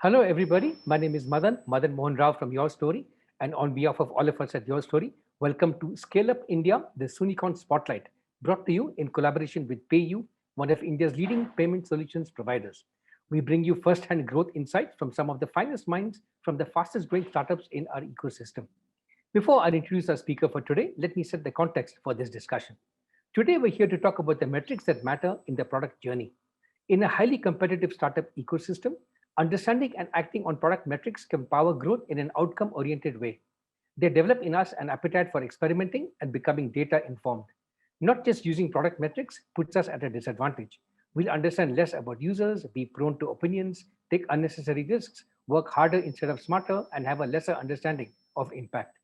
Hello, everybody. My name is Madan Mohan Rao from YourStory. And on behalf of all of us at YourStory, welcome to Scale Up India, the Sunicon Spotlight, brought to you in collaboration with PayU, one of India's leading payment solutions providers. We bring you first-hand growth insights from some of the finest minds from the fastest growing startups in our ecosystem. Before I introduce our speaker for today, let me set the context for this discussion. Today, we're here to talk about the metrics that matter in the product journey. In a highly competitive startup ecosystem, understanding and acting on product metrics can power growth in an outcome oriented way. They develop in us an appetite for experimenting and becoming data informed. Not just using product metrics puts us at a disadvantage. We'll understand less about users, be prone to opinions, take unnecessary risks, work harder instead of smarter, and have a lesser understanding of impact.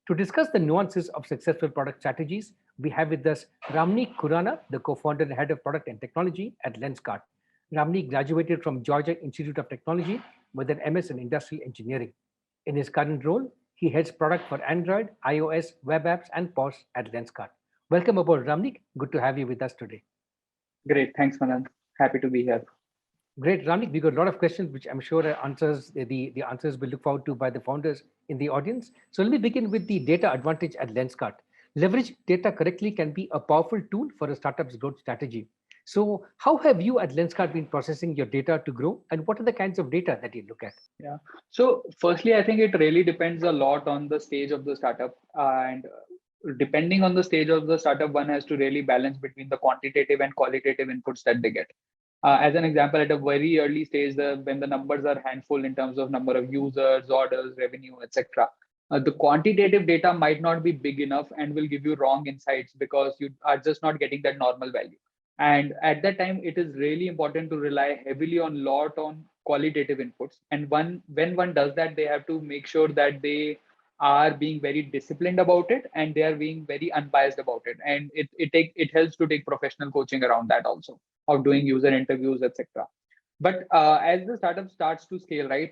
To discuss the nuances of successful product strategies, we have with us Ramneek Khurana, the co-founder and head of product and technology at Lenskart. Ramneek graduated from Georgia Institute of Technology with an MS in industrial engineering. In his current role, he heads product for Android, iOS, web apps, and POS at Lenskart. Welcome aboard, Ramneek. Good to have you with us today. Great. Thanks, Manan. Happy to be here. Great, Ramneek. We got a lot of questions, which I'm sure the answers will look forward to by the founders in the audience. So let me begin with the data advantage at Lenskart. Leverage data correctly can be a powerful tool for a startup's growth strategy. So how have you at Lenskart been processing your data to grow, and what are the kinds of data that you look at? Yeah. So, firstly, I think it really depends a lot on the stage of the startup. And depending on the stage of the startup, one has to really balance between the quantitative and qualitative inputs that they get. As an example, at a very early stage, when the numbers are handful in terms of number of users, orders, revenue, etc., the quantitative data might not be big enough and will give you wrong insights because you are just not getting that normal value. And at that time, it is really important to rely heavily on lot on qualitative inputs. And when one does that, they have to make sure that they are being very disciplined about it and they are being very unbiased about it. And it helps to take professional coaching around that also, of doing user interviews, etc. But as the startup starts to scale, right,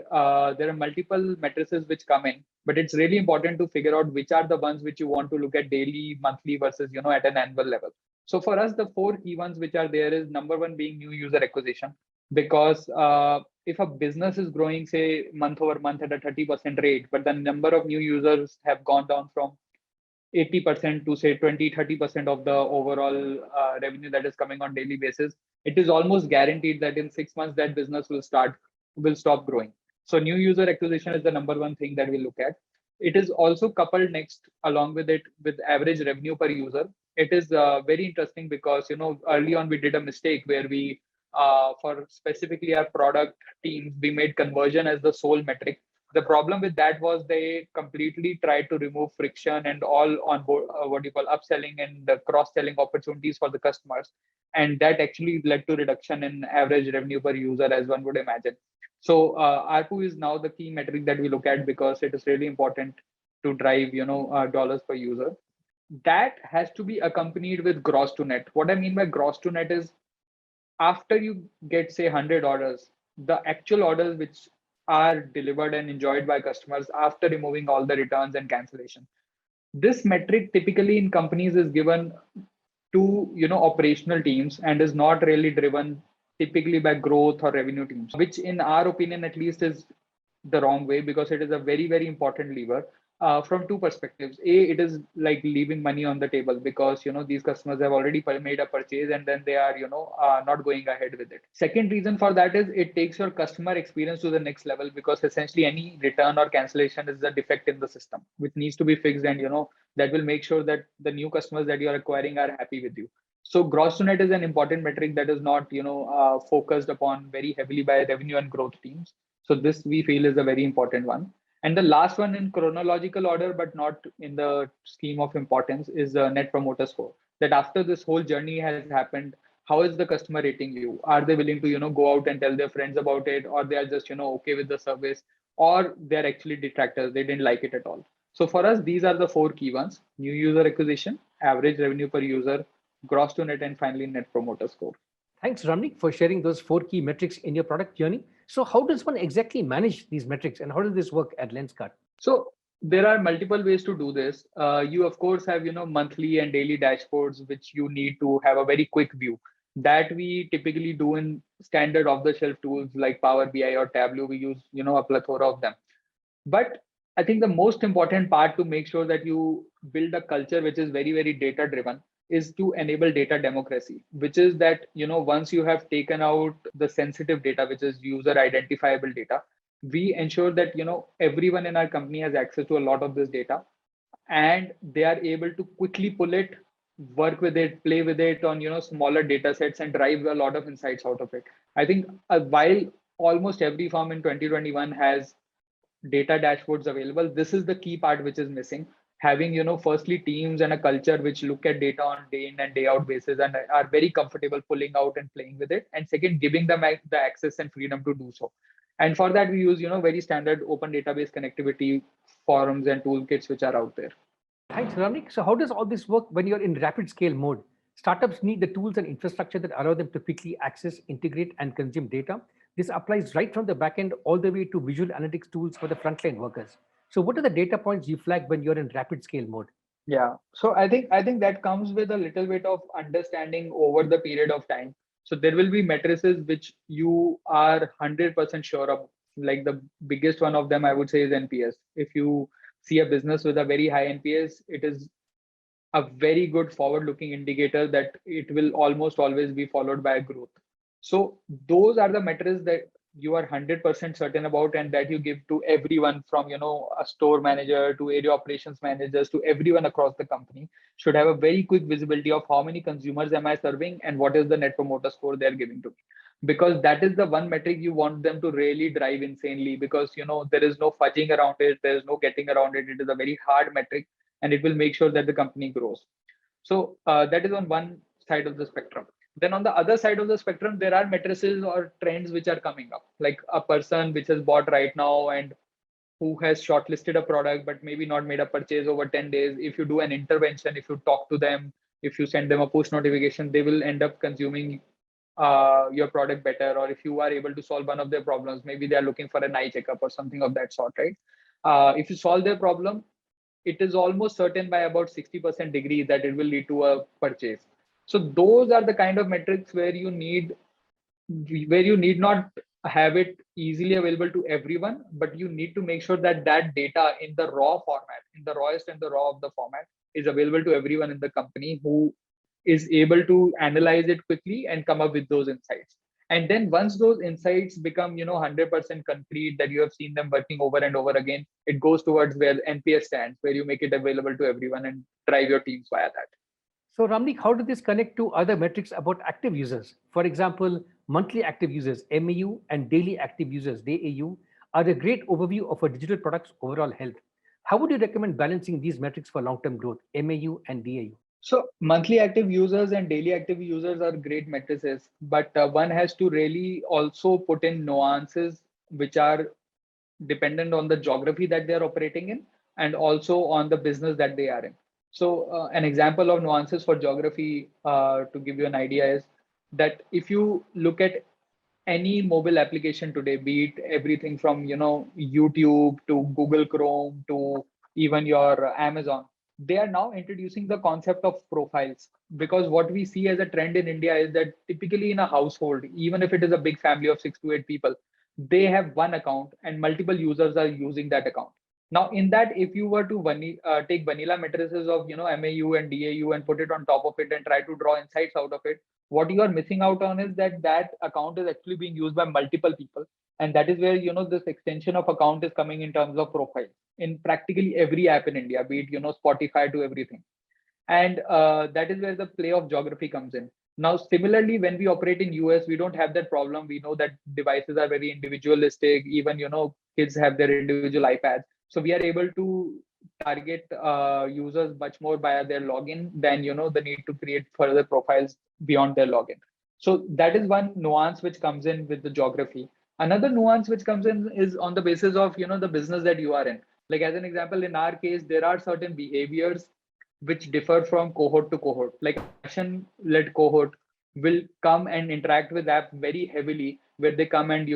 there are multiple matrices which come in, but it's really important to figure out which are the ones which you want to look at daily, monthly versus, at an annual level. So for us, the four key ones which are there is number one being new user acquisition, because if a business is growing, say, month over month at a 30% rate, but the number of new users have gone down from 80% to say 20-30% of the overall revenue that is coming on daily basis, it is almost guaranteed that in 6 months that business will stop growing. So new user acquisition is the number one thing that we look at. It is also coupled next along with it with average revenue per user. It is very interesting because early on we did a mistake where we for specifically our product teams, we made conversion as the sole metric. The problem with that was they completely tried to remove friction and all on board, what you call upselling and the cross-selling opportunities for the customers. And that actually led to reduction in average revenue per user, as one would imagine. So ARPU is now the key metric that we look at because it is really important to drive, dollars per user. That has to be accompanied with gross to net. What I mean by gross to net is after you get, say, 100 orders, the actual orders which are delivered and enjoyed by customers after removing all the returns and cancellation. This metric typically in companies is given to operational teams and is not really driven typically by growth or revenue teams, which in our opinion at least is the wrong way because it is a very, very important lever from two perspectives. It is like leaving money on the table because these customers have already made a purchase and then they are not going ahead with it. Second reason for that is it takes your customer experience to the next level because essentially any return or cancellation is a defect in the system which needs to be fixed, and that will make sure that the new customers that you are acquiring are happy with you. So gross to net is an important metric that is not focused upon very heavily by revenue and growth teams. So this we feel is a very important one. And the last one in chronological order, but not in the scheme of importance, is the net promoter score. That after this whole journey has happened, how is the customer rating you? Are they willing to go out and tell their friends about it, or they are just okay with the service, or they're actually detractors, they didn't like it at all. So for us, these are the four key ones: new user acquisition, average revenue per user, gross to net, and finally net promoter score. Thanks, Ramneek, for sharing those four key metrics in your product journey. So how does one exactly manage these metrics and how does this work at Lenskart? So there are multiple ways to do this. You of course have monthly and daily dashboards which you need to have a very quick view. That we typically do in standard off the shelf tools like Power BI or Tableau. We use, a plethora of them. But I think the most important part to make sure that you build a culture which is very, very data driven is to enable data democracy, which is that, once you have taken out the sensitive data, which is user identifiable data, we ensure that, everyone in our company has access to a lot of this data, and they are able to quickly pull it, work with it, play with it on, smaller data sets and drive a lot of insights out of it. I think while almost every firm in 2021 has data dashboards available, this is the key part which is missing. Having, firstly teams and a culture which look at data on day in and day out basis and are very comfortable pulling out and playing with it, and second, giving them the access and freedom to do so. And for that we use, very standard open database connectivity forums and toolkits which are out there. Thanks, Ramneek. So, how does all this work when you're in rapid scale mode? Startups need the tools and infrastructure that allow them to quickly access, integrate, and consume data. This applies right from the backend all the way to visual analytics tools for the frontline workers. So, what are the data points you flag when you're in rapid scale mode? Yeah. So I think that comes with a little bit of understanding over the period of time. So there will be matrices which you are 100% sure of. Like the biggest one of them, I would say, is NPS. If you see a business with a very high NPS, it is a very good forward-looking indicator that it will almost always be followed by growth. So those are the metrics that you are 100% certain about, and that you give to everyone from, a store manager to area operations managers to everyone across the company should have a very quick visibility of how many consumers am I serving and what is the net promoter score they're giving to me. Because that is the one metric you want them to really drive insanely, because there is no fudging around it, there is no getting around it. It is a very hard metric, and it will make sure that the company grows. So that is on one side of the spectrum. Then on the other side of the spectrum, there are matrices or trends which are coming up, like a person which has bought right now and who has shortlisted a product but maybe not made a purchase over 10 days. If you do an intervention, if you talk to them, if you send them a push notification, they will end up consuming your product better. Or if you are able to solve one of their problems, maybe they are looking for an eye checkup or something of that sort, right? If you solve their problem, it is almost certain by about 60% degree that it will lead to a purchase. So those are the kind of metrics where you need not have it easily available to everyone, but you need to make sure that that data in the raw format, in the rawest and the raw of the format, is available to everyone in the company who is able to analyze it quickly and come up with those insights. And then once those insights become, 100% concrete, that you have seen them working over and over again, it goes towards where NPS stands, where you make it available to everyone and drive your teams via that. So, Ramnik, how does this connect to other metrics about active users? For example, monthly active users, MAU, and daily active users, DAU, are a great overview of a digital product's overall health. How would you recommend balancing these metrics for long term growth, MAU and DAU? So monthly active users and daily active users are great matrices, but one has to really also put in nuances which are dependent on the geography that they are operating in, and also on the business that they are in. So an example of nuances for geography, to give you an idea, is that if you look at any mobile application today, be it everything from YouTube to Google Chrome to even your Amazon, they are now introducing the concept of profiles. Because what we see as a trend in India is that typically in a household, even if it is a big family of 6 to 8 people, they have one account and multiple users are using that account. Now, in that, if you were to take vanilla matrices of MAU and DAU and put it on top of it and try to draw insights out of it, what you are missing out on is that that account is actually being used by multiple people. And that is where this extension of account is coming in terms of profile in practically every app in India, be it Spotify to everything. And that is where the play of geography comes in. Now similarly, when we operate in US, we don't have that problem. We know that devices are very individualistic. Even kids have their individual iPads, so we are able to target users much more via their login than the need to create further profiles beyond their login. So that is one nuance which comes in with the geography. Another nuance which comes in is on the basis of the business that you are in. Like as an example, in our case, there are certain behaviors which differ from cohort to cohort. Like action led cohort will come and interact with app very heavily, where they come and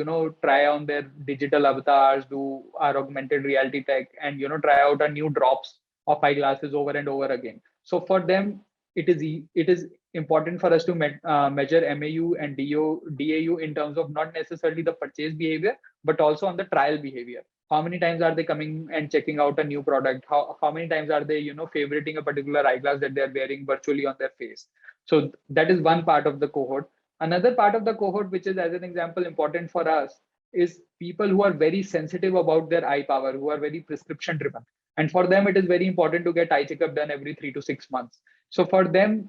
try on their digital avatars, do our augmented reality tech, and try out a new drops of eyeglasses over and over again. So for them, it is important for us to measure MAU and DAU in terms of not necessarily the purchase behavior, but also on the trial behavior. How many times are they coming and checking out a new product? How many times are they, favoriting a particular eyeglass that they're wearing virtually on their face? So that is one part of the cohort. Another part of the cohort, which is, as an example, important for us, is people who are very sensitive about their eye power, who are very prescription driven. And for them, it is very important to get eye checkup done every 3 to 6 months. So for them,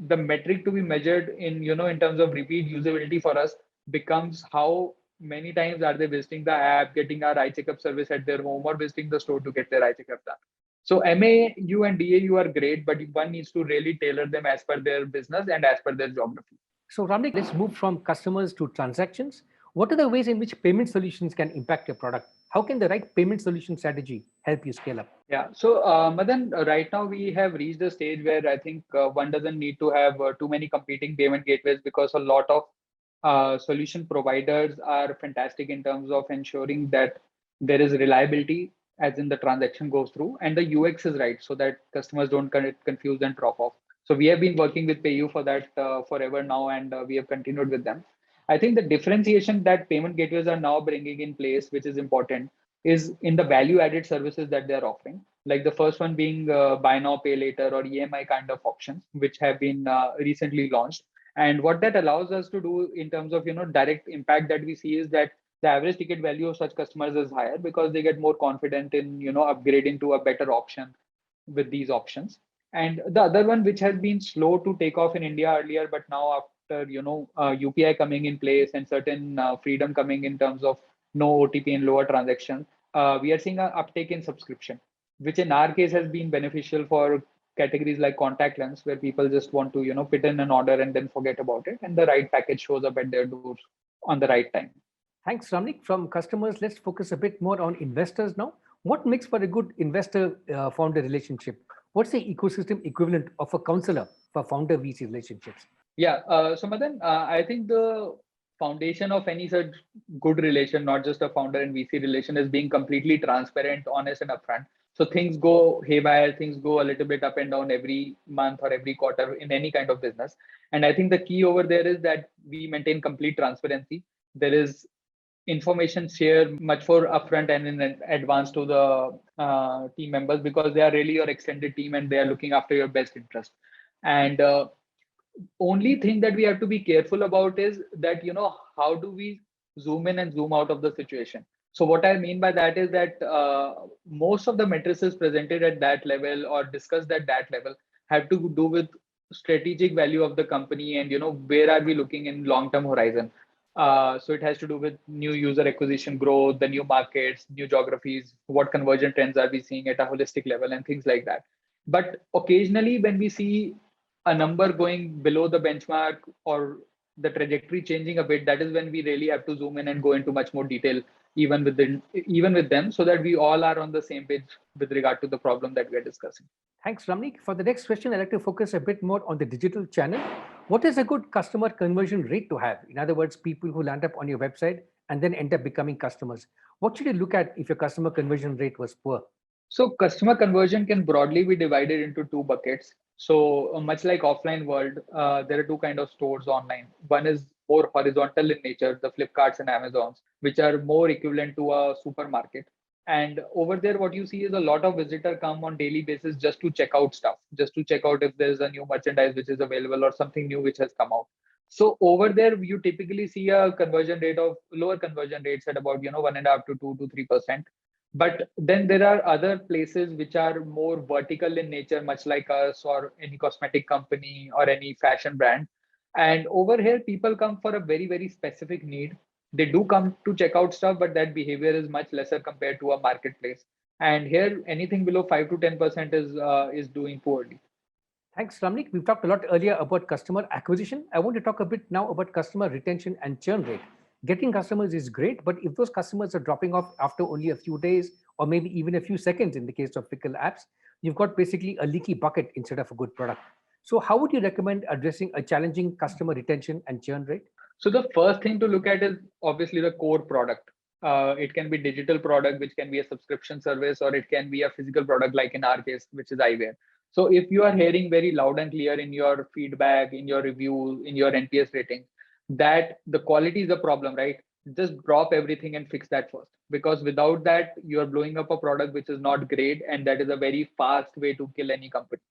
the metric to be measured in terms of repeat usability for us becomes how many times are they visiting the app, getting our eye checkup service at their home, or visiting the store to get their eye checkup done. So MAU and DAU are great, but one needs to really tailor them as per their business and as per their geography. So Ramneek, let's move from customers to transactions. What are the ways in which payment solutions can impact your product? How can the right payment solution strategy help you scale up? Yeah. So, Madan, right now we have reached a stage where I think one doesn't need to have too many competing payment gateways, because a lot of solution providers are fantastic in terms of ensuring that there is reliability as in the transaction goes through, and the UX is right so that customers don't get confused and drop off. So we have been working with PayU for that forever now, and we have continued with them. I think the differentiation that payment gateways are now bringing in place, which is important, is in the value added services that they're offering. Like the first one being buy now, pay later, or EMI kind of options, which have been recently launched. And what that allows us to do in terms of direct impact that we see is that the average ticket value of such customers is higher, because they get more confident in upgrading to a better option with these options. And the other one, which has been slow to take off in India earlier, but now after UPI coming in place and certain freedom coming in terms of no OTP and lower transactions, we are seeing an uptake in subscription, which in our case has been beneficial for categories like contact lens, where people just want to put in an order and then forget about it, and the right package shows up at their doors on the right time. Thanks, Ramneek. From customers, let's focus a bit more on investors now. What makes for a good investor founder relationship? What's the ecosystem equivalent of a counselor for founder VC relationships? Yeah. So Madan, I think the foundation of any such good relation, not just a founder and VC relation, is being completely transparent, honest, and upfront. So things go haywire, things go a little bit up and down every month or every quarter in any kind of business. And I think the key over there is that we maintain complete transparency. There is information share much more upfront and in advance to the team members, because they are really your extended team and they are looking after your best interest. And only thing that we have to be careful about is that how do we zoom in and zoom out of the situation. So what I mean by that is that most of the matrices presented at that level or discussed at that level have to do with strategic value of the company, and where are we looking in long term horizon. So it has to do with new user acquisition growth, the new markets, new geographies, what conversion trends are we seeing at a holistic level, and things like that. But occasionally when we see a number going below the benchmark or the trajectory changing a bit, that is when we really have to zoom in and go into much more detail, even with them, so that we all are on the same page with regard to the problem that we are discussing. Thanks, Ramneek. For the next question, I'd like to focus a bit more on the digital channel. What is a good customer conversion rate to have? In other words, people who land up on your website and then end up becoming customers. What should you look at if your customer conversion rate was poor? So customer conversion can broadly be divided into two buckets. So much like offline world, there are two kind of stores online. One is more horizontal in nature, the Flipkarts and Amazons, which are more equivalent to a supermarket. And over there, what you see is a lot of visitor come on daily basis just to check out stuff, just to check out if there's a new merchandise which is available or something new which has come out. So over there, you typically see a conversion rate of lower conversion rates at about 1.5 to 2 to 3%. But then there are other places which are more vertical in nature, much like us or any cosmetic company or any fashion brand. And over here, people come for a very, very specific need. They do come to check out stuff, but that behavior is much lesser compared to a marketplace. And here, anything below 5 to 10% is doing poorly. Thanks, Ramneek. We've talked a lot earlier about customer acquisition. I want to talk a bit now about customer retention and churn rate. Getting customers is great, but if those customers are dropping off after only a few days or maybe even a few seconds in the case of fickle apps, you've got basically a leaky bucket instead of a good product. So how would you recommend addressing a challenging customer retention and churn rate? So the first thing to look at is obviously the core product. It can be digital product, which can be a subscription service, or it can be a physical product, like in our case, which is eyewear. So if you are hearing very loud and clear in your feedback, in your review, in your NPS rating, that the quality is a problem, right? Just drop everything and fix that first. Because without that, you are blowing up a product which is not great, and that is a very fast way to kill any company.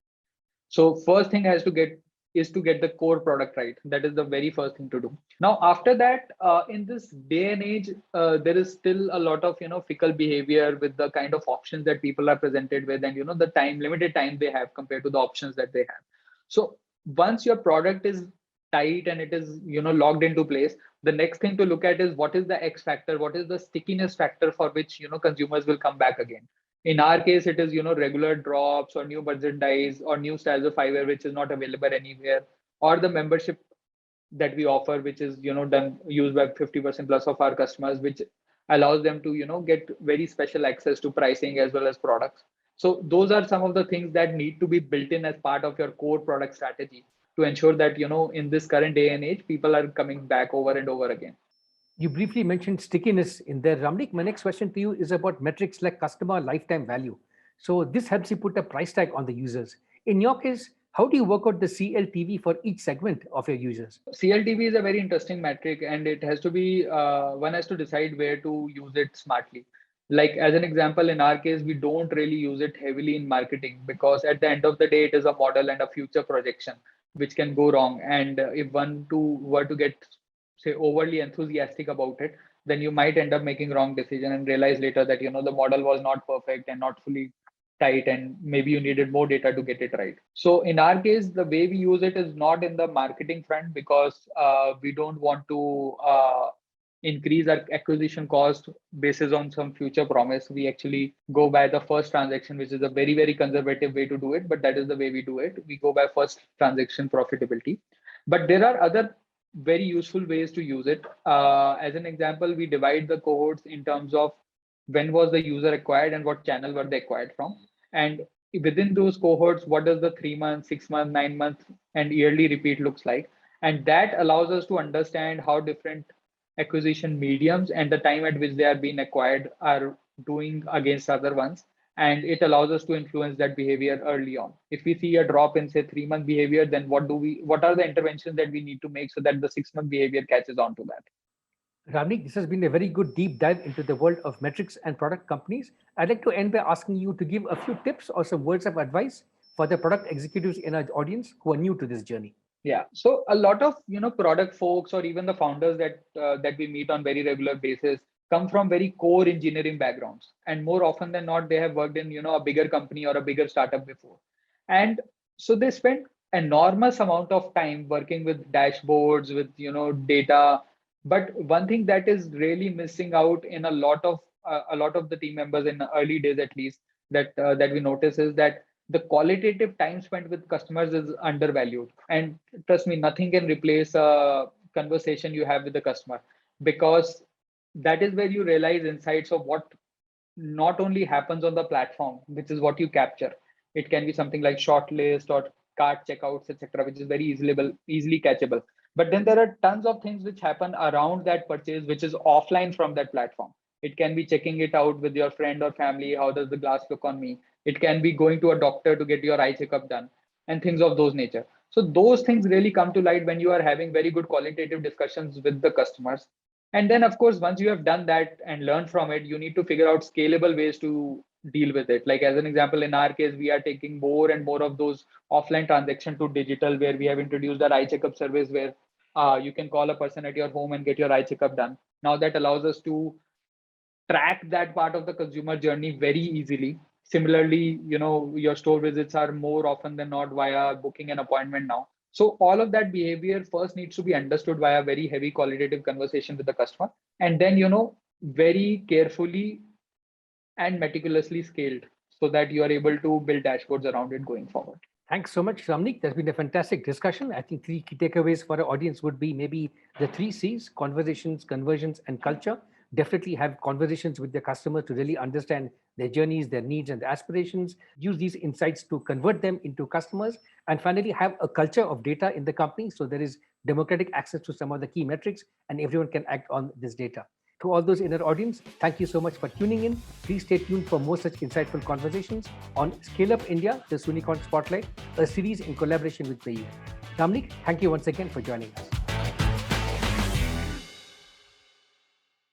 So first thing has to get is to get the core product right. That is the very first thing to do. Now after that, in this day and age, there is still a lot of fickle behavior with the kind of options that people are presented with, and the limited time they have compared to the options that they have. So once your product is tight and it is logged into place, the next thing to look at is what is the X factor, what is the stickiness factor for which consumers will come back again. In our case, it is regular drops or new merchandise or new styles of eyewear which is not available anywhere, or the membership that we offer, which is done used by 50% plus of our customers, which allows them to get very special access to pricing as well as products. So those are some of the things that need to be built in as part of your core product strategy to ensure that in this current day and age people are coming back over and over again. You briefly mentioned stickiness in there, Ramneek. My next question to you is about metrics like customer lifetime value. So this helps you put a price tag on the users. In your case, how do you work out the CLTV for each segment of your users? CLTV is a very interesting metric, and it has to be one has to decide where to use it smartly. Like as an example, in our case, we don't really use it heavily in marketing because at the end of the day, it is a model and a future projection which can go wrong. And if one to were to get say overly enthusiastic about it, then you might end up making wrong decision and realize later that the model was not perfect and not fully tight, and maybe you needed more data to get it right. So in our case, the way we use it is not in the marketing front because we don't want to increase our acquisition cost basis on some future promise. We actually go by the first transaction, which is a very, very conservative way to do it, but that is the way we do it. We go by first transaction profitability. But there are other very useful ways to use it. As an example, we divide the cohorts in terms of when was the user acquired and what channel were they acquired from. And within those cohorts, what does the 3 month, 6 month, 9 month, and yearly repeat looks like? And that allows us to understand how different acquisition mediums and the time at which they are being acquired are doing against other ones. And it allows us to influence that behavior early on. If we see a drop in say 3 month behavior, then what are the interventions that we need to make so that the 6 month behavior catches on to that? Ramneek, this has been a very good deep dive into the world of metrics and product companies. I'd like to end by asking you to give a few tips or some words of advice for the product executives in our audience who are new to this journey. Yeah. So a lot of product folks or even the founders that we meet on very regular basis come from very core engineering backgrounds, and more often than not, they have worked in a bigger company or a bigger startup before, and so they spend enormous amount of time working with dashboards with data. But one thing that is really missing out in a lot of the team members in the early days, at least that we notice, is that the qualitative time spent with customers is undervalued. And trust me, nothing can replace a conversation you have with the customer, because that is where you realize insights of what not only happens on the platform, which is what you capture. It can be something like shortlist or cart checkouts, etc., which is very easily catchable. But then there are tons of things which happen around that purchase, which is offline from that platform. It can be checking it out with your friend or family. How does the glass look on me? It can be going to a doctor to get your eye checkup done, and things of those nature. So those things really come to light when you are having very good qualitative discussions with the customers. And then, of course, once you have done that and learned from it, you need to figure out scalable ways to deal with it. Like as an example, in our case, we are taking more and more of those offline transactions to digital, where we have introduced our eye checkup service, where you can call a person at your home and get your eye checkup done. Now that allows us to track that part of the consumer journey very easily. Similarly, your store visits are more often than not via booking an appointment now. So all of that behavior first needs to be understood via very heavy qualitative conversation with the customer, and then very carefully and meticulously scaled so that you are able to build dashboards around it going forward. Thanks so much, Ramneek. There's been a fantastic discussion. I think three key takeaways for our audience would be maybe the three C's: conversations, conversions, and culture. Definitely have conversations with their customers to really understand their journeys, their needs, and their aspirations. Use these insights to convert them into customers. And finally, have a culture of data in the company so there is democratic access to some of the key metrics and everyone can act on this data. To all those in our audience, thank you so much for tuning in. Please stay tuned for more such insightful conversations on Scale Up India, the Soonicorn Spotlight, a series in collaboration with PayU. Ramneek, thank you once again for joining us.